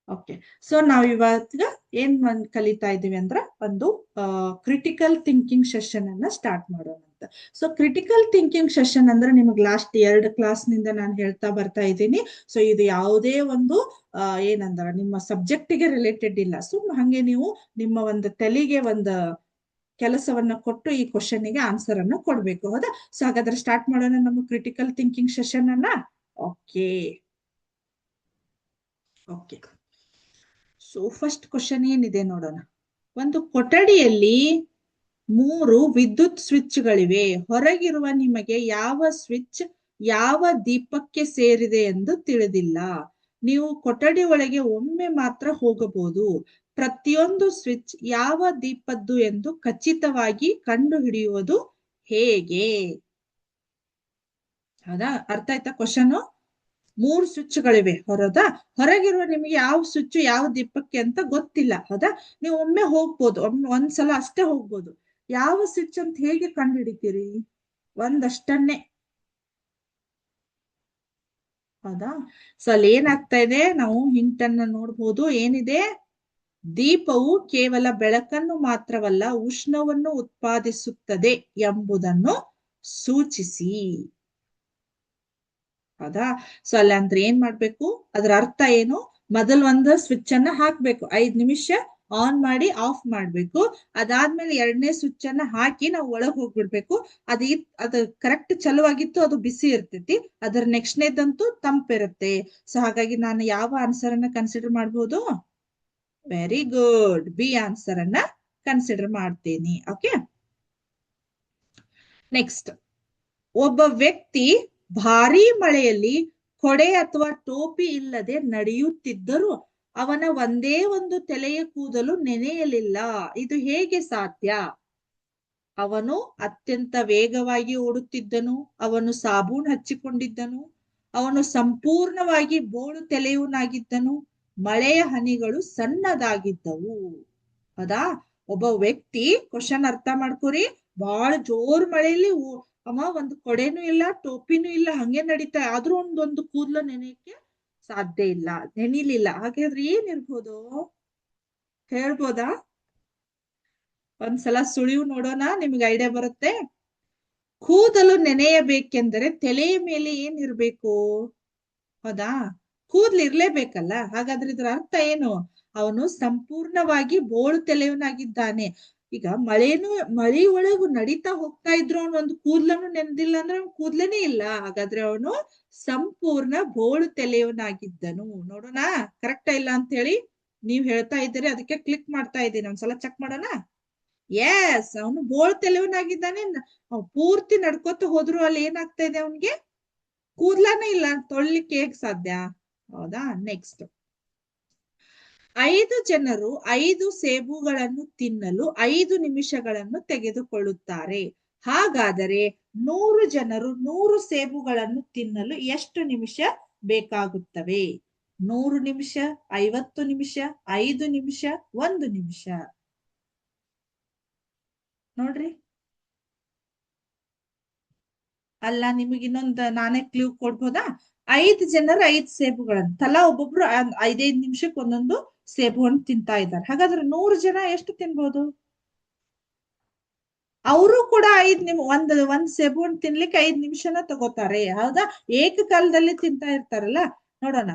Okay. So ನಾವ್ ಇವತ್ತು ಏನ್ ಕಲಿತಾ ಇದೀವಿ ಅಂದ್ರ ಒಂದು ಕ್ರಿಟಿಕಲ್ ಥಿಂಕಿಂಗ್ ಸೆಷನ್ ಅನ್ನ ಸ್ಟಾರ್ಟ್ ಮಾಡೋಣ ಅಂತ. ಸೊ ಕ್ರಿಟಿಕಲ್ ಥಿಂಕಿಂಗ್ ಸೆಷನ್ ಅಂದ್ರೆ ನಿಮಗ್ ಲಾಸ್ಟ್ 2 ಕ್ಲಾಸ್ ನಿಂದ ನಾನು ಹೇಳ್ತಾ ಬರ್ತಾ ಇದ್ದೀನಿ. ಸೊ ಇದು ಯಾವುದೇ ಒಂದು ಏನಂದ್ರ ನಿಮ್ಮ ಸಬ್ಜೆಕ್ಟ್ ಗೆ ರಿಲೇಟೆಡ್ ಇಲ್ಲ. ಸೊ ಹಂಗೆ ನೀವು ನಿಮ್ಮ ಒಂದು ತಲೆಗೆ ಒಂದು ಕೆಲಸವನ್ನ ಕೊಟ್ಟು ಈ ಕ್ವಶನ್ ಗೆ ಆನ್ಸರ್ ಅನ್ನ ಕೊಡ್ಬೇಕು. ಹೌದಾ? ಸೊ ಹಾಗಾದ್ರೆ ಸ್ಟಾರ್ಟ್ ಮಾಡೋಣ ನಮ್ಮ ಕ್ರಿಟಿಕಲ್ ಥಿಂಕಿಂಗ್ ಸೆಷನ್ ಅನ್ನ. Okay okay. So first question ಏನಿದೆ ನೋಡೋಣ. ಒಂದು ಕೊಠಡಿಯಲ್ಲಿ 3 ವಿದ್ಯುತ್ ಸ್ವಿಚ್ಗಳಿವೆ. ಹೊರಗಿರುವ ನಿಮಗೆ ಯಾವ ಸ್ವಿಚ್ ಯಾವ ದೀಪಕ್ಕೆ ಸೇರಿದೆ ಎಂದು ತಿಳಿದಿಲ್ಲ. ನೀವು ಕೊಠಡಿ ಒಳಗೆ ಒಮ್ಮೆ ಮಾತ್ರ ಹೋಗಬಹುದು. ಪ್ರತಿಯೊಂದು ಸ್ವಿಚ್ ಯಾವ ದೀಪದ್ದು ಎಂದು ಖಚಿತವಾಗಿ ಕಂಡುಹಿಡಿಯುವುದು ಹೇಗೆ? ಹೌದಾ? ಅರ್ಥ ಆಯ್ತಾ ಕ್ವಶನ್? 3 ಸ್ವಿಚ್ಗಳಿವೆ ಹೊರದಾ. ಹೊರಗಿರುವ ನಿಮಗೆ ಯಾವ ಸ್ವಿಚ್ ಯಾವ ದೀಪಕ್ಕೆ ಅಂತ ಗೊತ್ತಿಲ್ಲ. ಹೌದಾ? ನೀವು ಒಮ್ಮೆ ಹೋಗ್ಬೋದು, ಒಂದ್ಸಲ ಅಷ್ಟೇ ಹೋಗ್ಬೋದು. ಯಾವ ಸ್ವಿಚ್ ಅಂತ ಹೇಗೆ ಕಂಡುಹಿಡಿತೀರಿ? ಒಂದಷ್ಟನ್ನೇ. ಹೌದಾ? ಸೊ ಅಲ್ಲಿ ಏನಾಗ್ತಾ ಇದೆ, ನಾವು ಹಿಂಟ್ ಅನ್ನ ನೋಡ್ಬೋದು. ಏನಿದೆ? ದೀಪವು ಕೇವಲ ಬೆಳಕನ್ನು ಮಾತ್ರವಲ್ಲ ಉಷ್ಣವನ್ನು ಉತ್ಪಾದಿಸುತ್ತದೆ ಎಂಬುದನ್ನು ಸೂಚಿಸಿ. ಹೌದಾ? ಸೊ ಅಲ್ಲ ಅಂದ್ರೆ ಏನ್ ಮಾಡ್ಬೇಕು, ಅದ್ರ ಅರ್ಥ ಏನು? ಮೊದಲ್ ಒಂದು ಸ್ವಿಚ್ ಅನ್ನ ಹಾಕ್ಬೇಕು, 5 ನಿಮಿಷ ಆನ್ ಮಾಡಿ ಆಫ್ ಮಾಡ್ಬೇಕು. ಅದಾದ್ಮೇಲೆ 2ನೇ ಸ್ವಿಚ್ ಅನ್ನ ಹಾಕಿ ನಾವು ಒಳಗ್ ಹೋಗ್ಬಿಡ್ಬೇಕು. ಅದು ಕರೆಕ್ಟ್ ಚಲುವಾಗಿತ್ತು, ಅದು ಬಿಸಿ ಇರ್ತೈತಿ. ಅದ್ರ ನೆಕ್ಸ್ಟ್ನೇದಂತೂ ತಂಪಿರುತ್ತೆ. ಸೊ ಹಾಗಾಗಿ ನಾನು ಯಾವ ಆನ್ಸರ್ ಅನ್ನ ಕನ್ಸಿಡರ್ ಮಾಡ್ಬೋದು? ವೆರಿ ಗುಡ್, ಬಿ ಆನ್ಸರ್ ಅನ್ನ ಕನ್ಸಿಡರ್ ಮಾಡ್ತೇನೆ. Okay, next. ಒಬ್ಬ ವ್ಯಕ್ತಿ ಭಾರೀ ಮಳೆಯಲ್ಲಿ ಕೊಡೆ ಅಥವಾ ಟೋಪಿ ಇಲ್ಲದೆ ನಡೆಯುತ್ತಿದ್ದರೂ ಅವನ ಒಂದೇ ಒಂದು ತಲೆಯ ಕೂದಲು ನೆನೆಯಲಿಲ್ಲ. ಇದು ಹೇಗೆ ಸಾಧ್ಯ? ಅವನು ಅತ್ಯಂತ ವೇಗವಾಗಿ ಓಡುತ್ತಿದ್ದನು, ಅವನು ಸಾಬೂನ್ ಹಚ್ಚಿಕೊಂಡಿದ್ದನು, ಅವನು ಸಂಪೂರ್ಣವಾಗಿ ಬೋಳು ತಲೆಯವನಾಗಿದ್ದನು, ಮಳೆಯ ಹನಿಗಳು ಸಣ್ಣದಾಗಿದ್ದವು. ಹೌದಾ? ಒಬ್ಬ ವ್ಯಕ್ತಿ, ಕ್ವಶನ್ ಅರ್ಥ ಮಾಡ್ಕೊರಿ, ಬಹಳ ಜೋರ್ ಮಳೆಯಲ್ಲಿ ಅವ ಒಂದು ಕೊಡೆನೂ ಇಲ್ಲ ಟೋಪಿನೂ ಇಲ್ಲ, ಹಂಗೆ ನಡೀತಾ, ಆದ್ರೂ ಒಂದೊಂದು ಕೂದಲು ನೆನೆಯಕ್ಕೆ ಸಾಧ್ಯ ಇಲ್ಲ, ನೆನಿಲಿಲ್ಲ. ಹಾಗಾದ್ರೆ ಏನಿರ್ಬೋದು ಹೇಳ್ಬೋದಾ? ಒಂದ್ಸಲ ಸುಳಿವು ನೋಡೋಣ, ನಿಮ್ಗೆ ಐಡಿಯಾ ಬರುತ್ತೆ. ಕೂದಲು ನೆನೆಯಬೇಕೆಂದರೆ ತಲೆಯ ಮೇಲೆ ಏನಿರ್ಬೇಕು? ಹೌದಾ? ಕೂದ್ಲು ಇರ್ಲೇಬೇಕಲ್ಲ. ಹಾಗಾದ್ರೆ ಇದ್ರ ಅರ್ಥ ಏನು? ಅವನು ಸಂಪೂರ್ಣವಾಗಿ ಬೋಳು ತಲೆಯವನಾಗಿದ್ದಾನೆ. ಈಗ ಮಳೆ ಒಳಗು ನಡೀತಾ ಹೋಗ್ತಾ ಇದ್ರು ಅವನು ಒಂದು ಕೂದ್ಲನ್ನು ನೆನೆದಿಲ್ಲ ಅಂದ್ರೆ ಅವ್ನು ಕೂದ್ಲೇನೇ ಇಲ್ಲ. ಹಾಗಾದ್ರೆ ಅವನು ಸಂಪೂರ್ಣ ಬೋಳು ತಲೆಯವನಾಗಿದ್ದನು. ನೋಡೋಣ ಕರೆಕ್ಟಾ ಇಲ್ಲ ಅಂತ ಹೇಳಿ. ನೀವ್ ಹೇಳ್ತಾ ಇದ್ದೀರಿ, ಅದಕ್ಕೆ ಕ್ಲಿಕ್ ಮಾಡ್ತಾ ಇದ್ದೀನಿ. ಒಂದ್ಸಲ ಚೆಕ್ ಮಾಡೋಣ. ಎಸ್, ಅವನು ಬೋಳು ತಲೆಯವನಾಗಿದ್ದಾನೆ. ಪೂರ್ತಿ ನಡ್ಕೋತ ಹೋದ್ರು ಅಲ್ಲಿ ಏನಾಗ್ತಾ ಇದೆ, ಅವನ್ಗೆ ಕೂದ್ಲಾನೇ ಇಲ್ಲ, ತೊಳ್ಲಿಕ್ಕೆ ಹೇಗ್ ಸಾಧ್ಯ? ಹೌದಾ? ನೆಕ್ಸ್ಟ್. 5 ಜನರು 5 ಸೇಬುಗಳನ್ನು ತಿನ್ನಲು 5 ನಿಮಿಷಗಳನ್ನು ತೆಗೆದುಕೊಳ್ಳುತ್ತಾರೆ. ಹಾಗಾದರೆ 100 ಜನರು 100 ಸೇಬುಗಳನ್ನು ತಿನ್ನಲು ಎಷ್ಟು ನಿಮಿಷ ಬೇಕಾಗುತ್ತವೆ? 100 ನಿಮಿಷ, 50 ನಿಮಿಷ, 5 ನಿಮಿಷ, 1 ನಿಮಿಷ? ನೋಡ್ರಿ. ಅಲ್ಲ, ನಿಮಗೆ ಇನ್ನೊಂದು ನಾನೇ ಕ್ಲೂ ಕೊಡ್ಬೋದಾ? 5 ಜನರು 5 ಸೇಬುಗಳನ್ನು, ತಲಾ ಒಬ್ಬೊಬ್ರು 5-5 ನಿಮಿಷಕ್ಕೆ ಒಂದೊಂದು ಸೇಬು ಹಣ್ಣು ತಿಂತಾ ಇದ್ದಾರೆ. ಹಾಗಾದ್ರೆ 100 ಜನ ಎಷ್ಟು ತಿನ್ಬೋದು? ಅವರು ಕೂಡ 5 ಒಂದ್ ಸೇಬು ಹಣ್ಣು ತಿನ್ಲಿಕ್ಕೆ 5 ನಿಮಿಷನ ತಗೋತಾರೆ. ಹೌದಾ? ಏಕಕಾಲದಲ್ಲಿ ತಿಂತಾ ಇರ್ತಾರಲ್ಲ. ನೋಡೋಣ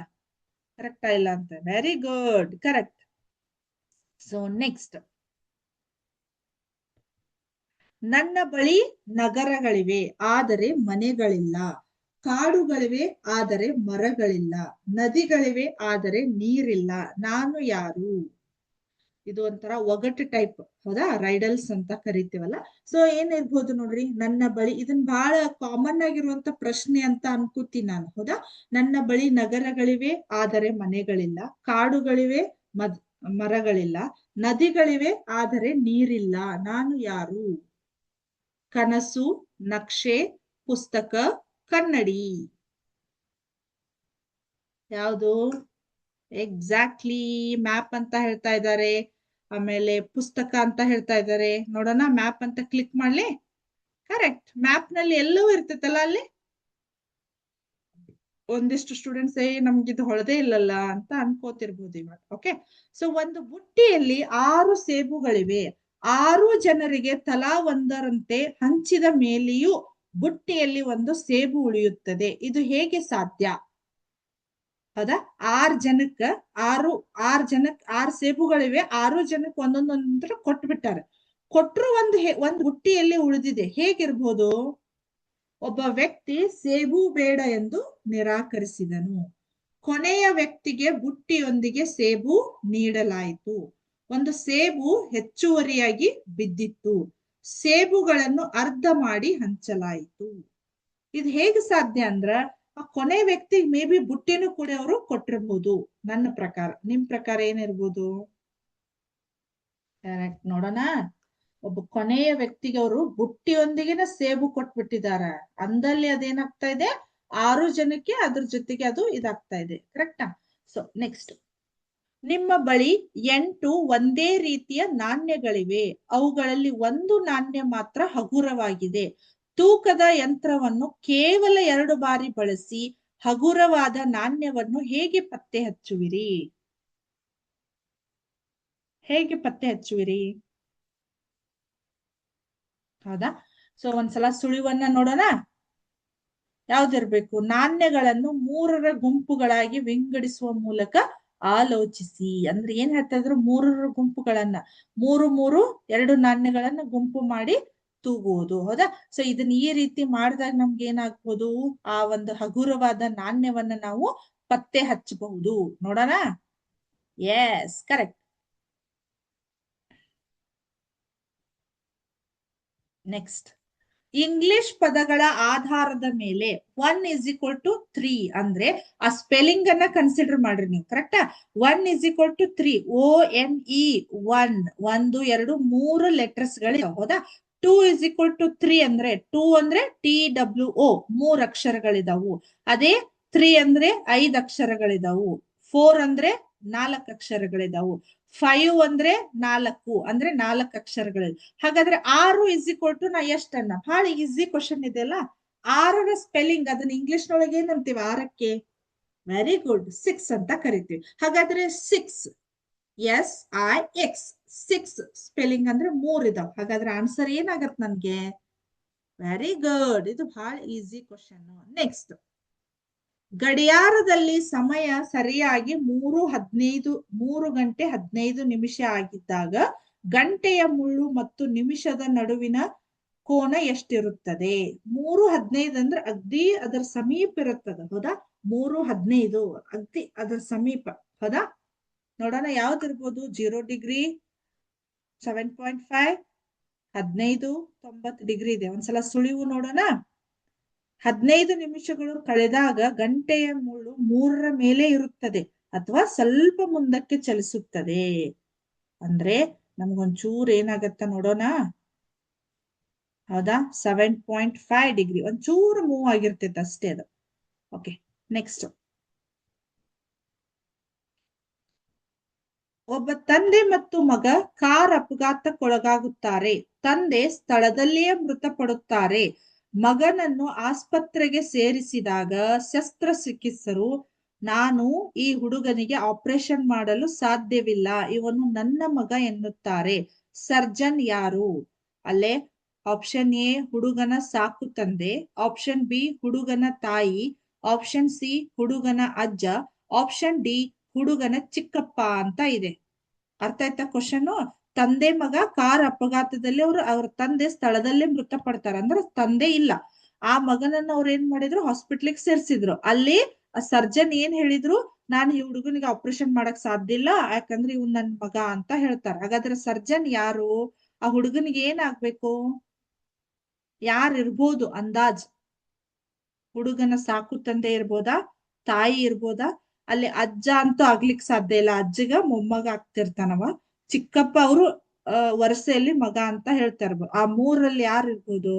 ಕರೆಕ್ಟಾ ಇಲ್ಲ ಅಂತ. Very good, correct. So next. ನನ್ನ ಬಳಿ ನಗರಗಳಿವೆ ಆದರೆ ಮನೆಗಳಿಲ್ಲ, ಕಾಡುಗಳಿವೆ ಆದರೆ ಮರಗಳಿಲ್ಲ, ನದಿಗಳಿವೆ ಆದರೆ ನೀರಿಲ್ಲ, ನಾನು ಯಾರು? ಇದು ಒಂಥರ ಒಗಟು ಟೈಪ್. ಹೌದಾ? ರೈಡಲ್ಸ್ ಅಂತ ಕರಿತೀವಲ್ಲ. ಸೊ ಏನಿರ್ಬೋದು ನೋಡ್ರಿ, ನನ್ನ ಬಳಿ. ಇದನ್ ಬಹಳ ಕಾಮನ್ ಆಗಿರುವಂತ ಪ್ರಶ್ನೆ ಅಂತ ಅನ್ಕೋತೀನಿ ನಾನು. ಹೌದಾ? ನನ್ನ ಬಳಿ ನಗರಗಳಿವೆ ಆದರೆ ಮನೆಗಳಿಲ್ಲ, ಕಾಡುಗಳಿವೆ ಮರಗಳಿಲ್ಲ, ನದಿಗಳಿವೆ ಆದರೆ ನೀರಿಲ್ಲ, ನಾನು ಯಾರು? ಕನಸು, ನಕ್ಷೆ, ಪುಸ್ತಕ, ಕನ್ನಡಿ? ಯಾವುದು? ಎಕ್ಸಾಕ್ಟ್ಲಿ, ಮ್ಯಾಪ್ ಅಂತ ಹೇಳ್ತಾ ಇದ್ದಾರೆ. ಆಮೇಲೆ ಪುಸ್ತಕ ಅಂತ ಹೇಳ್ತಾ ಇದ್ದಾರೆ. ನೋಡೋಣ, ಮ್ಯಾಪ್ ಅಂತ ಕ್ಲಿಕ್ ಮಾಡ್ಲಿ. ಕರೆಕ್ಟ್, ಮ್ಯಾಪ್ ನಲ್ಲಿ ಎಲ್ಲವೂ ಇರ್ತೈತಲ್ಲ ಅಲ್ಲಿ. ಒಂದಿಷ್ಟು ಸ್ಟೂಡೆಂಟ್ಸ್ ನಮ್ಗಿದು ಹೊಳದೇ ಇಲ್ಲಲ್ಲ ಅಂತ ಅನ್ಕೋತಿರ್ಬೋದು ಇವಾಗ. ಓಕೆ, ಸೊ ಒಂದು ಬುಟ್ಟಿಯಲ್ಲಿ 6 ಸೇಬುಗಳಿವೆ. 6 ಜನರಿಗೆ ತಲಾ ಒಂದರಂತೆ ಹಂಚಿದ ಮೇಲೆಯೂ ಬುಟ್ಟಿಯಲ್ಲಿ ಒಂದು ಸೇಬು ಉಳಿಯುತ್ತದೆ. ಇದು ಹೇಗೆ ಸಾಧ್ಯ? ಹೌದಾ, 6 ಜನಕ್ಕೆ 6 ಸೇಬುಗಳಿವೆ, 6 ಜನಕ್ಕೆ ಒಂದೊಂದೊಂದ್ರ ಕೊಟ್ಬಿಟ್ಟಾರೆ. ಕೊಟ್ರು ಒಂದ್ ಬುಟ್ಟಿಯಲ್ಲಿ ಉಳಿದಿದೆ, ಹೇಗಿರ್ಬೋದು? ಒಬ್ಬ ವ್ಯಕ್ತಿ ಸೇಬು ಬೇಡ ಎಂದು ನಿರಾಕರಿಸಿದನು. ಕೊನೆಯ ವ್ಯಕ್ತಿಗೆ ಬುಟ್ಟಿಯೊಂದಿಗೆ ಸೇಬು ನೀಡಲಾಯಿತು. ಒಂದು ಸೇಬು ಹೆಚ್ಚುವರಿಯಾಗಿ ಬಿದ್ದಿತ್ತು. ಸೇಬುಗಳನ್ನು ಅರ್ಧ ಮಾಡಿ ಹಂಚಲಾಯಿತು. ಇದು ಹೇಗೆ ಸಾಧ್ಯ ಅಂದ್ರ, ಆ ಕೊನೆ ವ್ಯಕ್ತಿ ಮೇ ಬಿ ಬುಟ್ಟಿನೂ ಕೂಡ ಅವರು ಕೊಟ್ಟಿರ್ಬೋದು ನನ್ನ ಪ್ರಕಾರ. ನಿಮ್ ಪ್ರಕಾರ ಏನಿರ್ಬೋದು? ಕರೆಕ್ಟ್, ನೋಡೋಣ. ಒಬ್ಬ ಕೊನೆಯ ವ್ಯಕ್ತಿಗೆ ಅವರು ಬುಟ್ಟಿಯೊಂದಿಗೆನ ಸೇಬು ಕೊಟ್ಬಿಟ್ಟಿದಾರ. ಅಂದಲ್ಲಿ ಅದೇನಾಗ್ತಾ ಇದೆ, 6 ಜನಕ್ಕೆ ಅದ್ರ ಜೊತೆಗೆ ಅದು ಇದಾಗ್ತಾ ಇದೆ. ಕರೆಕ್ಟಾ? ಸೊ ನೆಕ್ಸ್ಟ್, ನಿಮ್ಮ ಬಳಿ 8 ಒಂದೇ ರೀತಿಯ ನಾಣ್ಯಗಳಿವೆ. ಅವುಗಳಲ್ಲಿ ಒಂದು ನಾಣ್ಯ ಮಾತ್ರ ಹಗುರವಾಗಿದೆ. ತೂಕದ ಯಂತ್ರವನ್ನು ಕೇವಲ 2 ಬಾರಿ ಬಳಸಿ ಹಗುರವಾದ ನಾಣ್ಯವನ್ನು ಹೇಗೆ ಪತ್ತೆ ಹಚ್ಚುವಿರಿ? ಹೇಗೆ ಪತ್ತೆ ಹಚ್ಚುವಿರಿ? ಹೌದಾ, ಸೊ ಒಂದ್ಸಲ ಸುಳಿವನ್ನ ನೋಡೋಣ. ಯಾವ್ದಿರ್ಬೇಕು? ನಾಣ್ಯಗಳನ್ನು 3 ಗುಂಪುಗಳಾಗಿ ವಿಂಗಡಿಸುವ ಮೂಲಕ ಆಲೋಚಿಸಿ. ಅಂದ್ರೆ ಏನ್ ಹೇಳ್ತಾ ಇದ್ರು? 3 ಗುಂಪುಗಳನ್ನ, 3 2 ನಾಣ್ಯಗಳನ್ನ ಗುಂಪು ಮಾಡಿ ತೂಗುವುದು. ಹೌದಾ, ಸೊ ಇದನ್ನ ಈ ರೀತಿ ಮಾಡಿದಾಗ ನಮ್ಗೆ ಏನಾಗ್ಬೋದು? ಆ ಒಂದು ಹಗುರವಾದ ನಾಣ್ಯವನ್ನ ನಾವು ಪತ್ತೆ ಹಚ್ಚಬಹುದು. ನೋಡೋಣ. S, correct. ನೆಕ್ಸ್ಟ್, ಇಂಗ್ಲಿಷ್ ಪದಗಳ ಆಧಾರದ ಮೇಲೆ 1 = 3 ಅಂದ್ರೆ ಆ ಸ್ಪೆಲ್ಲಿಂಗ್ ಅನ್ನ ಕನ್ಸಿಡರ್ ಮಾಡ್ರಿ ನೀವು. ಕರೆಕ್ಟಾ? 1 = 3, ONE 1, 1 2 3 ಲೆಟರ್ಸ್ ಗಳಿದಾವೆ. ಹೌದಾ? 2 = 3 ಅಂದ್ರೆ 2 ಅಂದ್ರೆ TWO 3 ಅಕ್ಷರಗಳಿದಾವು. ಅದೇ 3 ಅಂದ್ರೆ 5 ಅಕ್ಷರಗಳಿದಾವು. 4 ಅಂದ್ರೆ 4 ಅಕ್ಷರಗಳಿದಾವು. 5 ಅಂದ್ರೆ 4 ಅಂದ್ರೆ 4 ಅಕ್ಷರಗಳಿವೆ. ಹಾಗಾದ್ರೆ 6 ನಾ ಎಷ್ಟನ್ನ? ಬಹಳ ಈಸಿ ಕ್ವಶನ್ ಇದೆಲ್ಲ. 6ರ ಸ್ಪೆಲ್ಲಿಂಗ್ ಅದನ್ನ ಇಂಗ್ಲಿಷ್ ನೊಳಗೆ ಏನಂತೀವಿ? 6ಕ್ಕೆ ವೆರಿ ಗುಡ್, 6 ಅಂತ ಕರಿತೀವಿ. ಹಾಗಾದ್ರೆ 6, SIX 6 ಸ್ಪೆಲ್ಲಿಂಗ್ ಅಂದ್ರೆ 3 ಇದಾವ. ಹಾಗಾದ್ರೆ ಆನ್ಸರ್ ಏನಾಗತ್ ನನ್ಗೆ? ವೆರಿ ಗುಡ್, ಇದು ಬಹಳ ಈಸಿ ಕ್ವಶನ್. ನೆಕ್ಸ್ಟ್, ಗಡಿಯಾರದಲ್ಲಿ ಸಮಯ ಸರಿಯಾಗಿ 3:15 ಆಗಿದ್ದಾಗ ಗಂಟೆಯ ಮುಳ್ಳು ಮತ್ತು ನಿಮಿಷದ ನಡುವಿನ ಕೋನ ಎಷ್ಟಿರುತ್ತದೆ? 3:15 ಅಂದ್ರೆ ಅಗ್ದಿ ಅದರ ಸಮೀಪ ಇರುತ್ತದ. ಹೌದಾ? 3:15 ಅಗ್ದಿ ಅದರ ಸಮೀಪ. ಹೌದಾ? ನೋಡೋಣ ಯಾವ್ದಿರ್ಬೋದು? 0 ಡಿಗ್ರಿ, 7.5, 15, 90 ಡಿಗ್ರಿ ಇದೆ. ಒಂದ್ಸಲ ಸುಳಿವು ನೋಡೋಣ. 15 ನಿಮಿಷಗಳು ಕಳೆದಾಗ ಗಂಟೆಯ ಮುಳ್ಳು 3ರ ಮೇಲೆ ಇರುತ್ತದೆ ಅಥವಾ ಸ್ವಲ್ಪ ಮುಂದಕ್ಕೆ ಚಲಿಸುತ್ತದೆ. ಅಂದ್ರೆ ನಮ್ಗೊಂಚೂರು ಏನಾಗತ್ತ ನೋಡೋಣ. ಹೌದಾ? 7.5 ಡಿಗ್ರಿ ಒಂಚೂರು ಮೂವ್ ಆಗಿರ್ತೈತೆ ಅಷ್ಟೇ ಅದು. ಓಕೆ, ನೆಕ್ಸ್ಟ್, ಒಬ್ಬ ತಂದೆ ಮತ್ತು ಮಗ ಕಾರ್ ಅಪಘಾತಕ್ಕೊಳಗಾಗುತ್ತಾರೆ. ತಂದೆ ಸ್ಥಳದಲ್ಲಿಯೇ ಮೃತಪಡುತ್ತಾರೆ. ಮಗನನ್ನು ಆಸ್ಪತ್ರೆಗೆ ಸೇರಿಸಿದಾಗ ಶಸ್ತ್ರಚಿಕಿತ್ಸಕರು, ನಾನು ಈ ಹುಡುಗನಿಗೆ ಆಪರೇಷನ್ ಮಾಡಲು ಸಾಧ್ಯವಿಲ್ಲ, ಇವನು ನನ್ನ ಮಗ ಎನ್ನುತ್ತಾರೆ. ಸರ್ಜನ್ ಯಾರು? ಅಲ್ಲೇ ಆಪ್ಷನ್ ಎ ಹುಡುಗನ ಸಾಕು ತಂದೆ, ಆಪ್ಷನ್ ಬಿ ಹುಡುಗನ ತಾಯಿ, ಆಪ್ಷನ್ ಸಿ ಹುಡುಗನ ಅಜ್ಜ, ಆಪ್ಷನ್ ಡಿ ಹುಡುಗನ ಚಿಕ್ಕಪ್ಪ ಅಂತ ಇದೆ. ಅರ್ಥ ಆಯ್ತಾ ಕ್ವಶನ್? ತಂದೆ ಮಗ ಕಾರ್ ಅಪಘಾತದಲ್ಲಿ ಅವ್ರ ತಂದೆ ಸ್ಥಳದಲ್ಲೇ ಮೃತಪಡ್ತಾರ. ಅಂದ್ರೆ ತಂದೆ ಇಲ್ಲ. ಆ ಮಗನನ್ನ ಅವ್ರು ಏನ್ ಮಾಡಿದ್ರು? ಹಾಸ್ಪಿಟ್ಲಿಗೆ ಸೇರ್ಸಿದ್ರು. ಅಲ್ಲಿ ಸರ್ಜನ್ ಏನ್ ಹೇಳಿದ್ರು? ನಾನು ಈ ಹುಡುಗನಿಗೆ ಆಪರೇಷನ್ ಮಾಡಕ್ ಸಾಧ್ಯ ಇಲ್ಲ, ಯಾಕಂದ್ರೆ ಇವ್ ನನ್ ಮಗ ಅಂತ ಹೇಳ್ತಾರ. ಹಾಗಾದ್ರೆ ಸರ್ಜನ್ ಯಾರು? ಆ ಹುಡುಗನಿಗೆ ಏನಾಗ್ಬೇಕು? ಯಾರಿರ್ಬೋದು ಅಂದಾಜ್? ಹುಡುಗನ ಸಾಕು ತಂದೆ ಇರ್ಬೋದಾ? ತಾಯಿ ಇರ್ಬೋದಾ? ಅಲ್ಲಿ ಅಜ್ಜ ಅಂತೂ ಆಗ್ಲಿಕ್ ಸಾಧ್ಯ ಇಲ್ಲ. ಅಜ್ಜಗ ಮೊಮ್ಮಗ ಆಗ್ತಿರ್ತಾನವ. ಚಿಕ್ಕಪ್ಪ ಅವರು ವರಸೆಯಲ್ಲಿ ಮಗ ಅಂತ ಹೇಳ್ತಾ ಇರ್ಬೋದು. ಆ 3ರಲ್ಲಿ ಯಾರು ಇರ್ಬೋದು?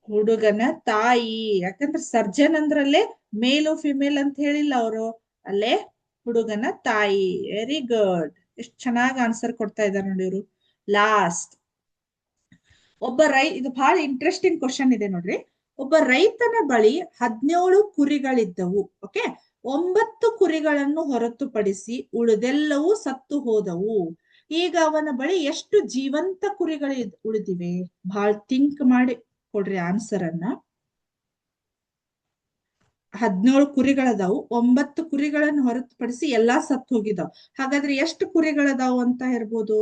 ಹುಡುಗನ ತಾಯಿ. ಯಾಕಂದ್ರೆ ಸರ್ಜನ್ ಅಂದ್ರಲ್ಲೇ ಮೇಲು ಫಿಮೇಲ್ ಅಂತ ಹೇಳಿಲ್ಲ ಅವರು. ಅಲ್ಲೇ ಹುಡುಗನ ತಾಯಿ. ವೆರಿ ಗುಡ್, ಎಷ್ಟು ಚೆನ್ನಾಗಿ ಆನ್ಸರ್ ಕೊಡ್ತಾ ಇದ್ದಾರೆ ನೋಡಿ ಇವರು. ಲಾಸ್ಟ್, ಇದು ಬಹಳ ಇಂಟ್ರೆಸ್ಟಿಂಗ್ ಕ್ವಶನ್ ಇದೆ ನೋಡ್ರಿ. ಒಬ್ಬ ರೈತನ ಬಳಿ 17 ಕುರಿಗಳಿದ್ದವು. ಓಕೆ, 9 ಕುರಿಗಳನ್ನು ಹೊರತುಪಡಿಸಿ ಉಳಿದೆಲ್ಲವೂ ಸತ್ತು ಹೋದವು. ಈಗ ಅವನ ಬಳಿ ಎಷ್ಟು ಜೀವಂತ ಕುರಿಗಳು ಉಳಿದಿವೆ? ಬಹಳ ಥಿಂಕ್ ಮಾಡಿ ಕೊಡ್ರಿ ಆನ್ಸರ್ ಅನ್ನ. 17 ಕುರಿಗಳದಾವು, 9 ಕುರಿಗಳನ್ನು ಹೊರತುಪಡಿಸಿ ಎಲ್ಲಾ ಸತ್ತು ಹೋಗಿದಾವ್. ಹಾಗಾದ್ರೆ ಎಷ್ಟು ಕುರಿಗಳದಾವು ಅಂತ ಇರ್ಬೋದು?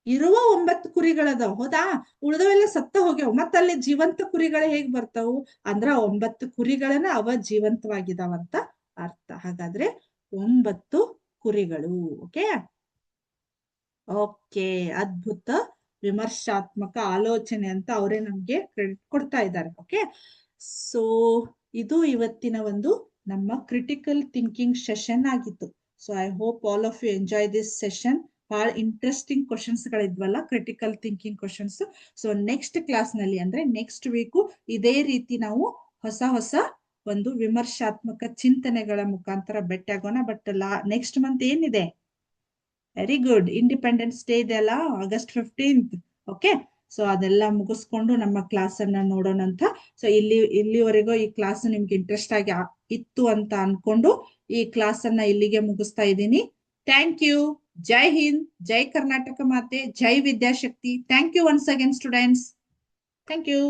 ಇರುವ 9 ಕುರಿಗಳದಾವ್, ಹೌದಾ? ಉಳಿದವೆಲ್ಲ ಸತ್ತ ಹೋಗ್ಯಾವ. ಮತ್ತ ಅಲ್ಲಿ ಜೀವಂತ ಕುರಿಗಳು ಹೇಗ್ ಬರ್ತಾವು? ಅಂದ್ರ 9 ಕುರಿಗಳನ್ನ ಅವ ಜೀವಂತವಾಗಿದಾವಂತ ಅರ್ಥ. ಹಾಗಾದ್ರೆ 9 ಕುರಿಗಳು. ಓಕೆ ಓಕೆ, ಅದ್ಭುತ ವಿಮರ್ಶಾತ್ಮಕ ಆಲೋಚನೆ ಅಂತ ಅವರೇ ನಮ್ಗೆ ಕ್ರೆಡಿಟ್ ಕೊಡ್ತಾ ಇದ್ದಾರೆ. ಓಕೆ, ಸೊ ಇದು ಇವತ್ತಿನ ಒಂದು ನಮ್ಮ ಕ್ರಿಟಿಕಲ್ ಥಿಂಕಿಂಗ್ ಸೆಷನ್ ಆಗಿತ್ತು. So I hope all of you enjoy this session. ಬಹಳ ಇಂಟ್ರೆಸ್ಟಿಂಗ್ ಕ್ವಶನ್ಸ್ ಗಳಿದ್ವಲ್ಲ, critical thinking questions. So next class ನಲ್ಲಿ ಅಂದ್ರೆ ನೆಕ್ಸ್ಟ್ ವೀಕು ಇದೇ ರೀತಿ ನಾವು ಹೊಸ ಹೊಸ ಒಂದು ವಿಮರ್ಶಾತ್ಮಕ ಚಿಂತನೆಗಳ ಮುಖಾಂತರ ಭೇಟಿಯಾಗೋಣ. ಬಟ್ ನೆಕ್ಸ್ಟ್ ಮಂತ್ ಏನಿದೆ? ವೆರಿ ಗುಡ್, ಇಂಡಿಪೆಂಡೆನ್ಸ್ ಡೇ ಇದೆ ಅಲ್ಲ, August 15th. ಓಕೆ, ಸೊ ಅದೆಲ್ಲ ಮುಗಿಸ್ಕೊಂಡು ನಮ್ಮ ಕ್ಲಾಸ್ ಅನ್ನ ನೋಡೋಣಂತ. ಸೊ ಇಲ್ಲಿವರೆಗೂ ಈ ಕ್ಲಾಸ್ ನಿಮ್ಗೆ ಇಂಟ್ರೆಸ್ಟ್ ಆಗಿ ಇತ್ತು ಅಂತ ಅನ್ಕೊಂಡು ಈ ಕ್ಲಾಸ್ ಅನ್ನ ಇಲ್ಲಿಗೆ ಮುಗಿಸ್ತಾ ಇದ್ದೀನಿ. Thank you. ಜೈ ಹಿಂದ್, ಜೈ ಕರ್ನಾಟಕ ಮಾತೆ, ಜೈ Vidyashakti. Thank you once again students. Thank you.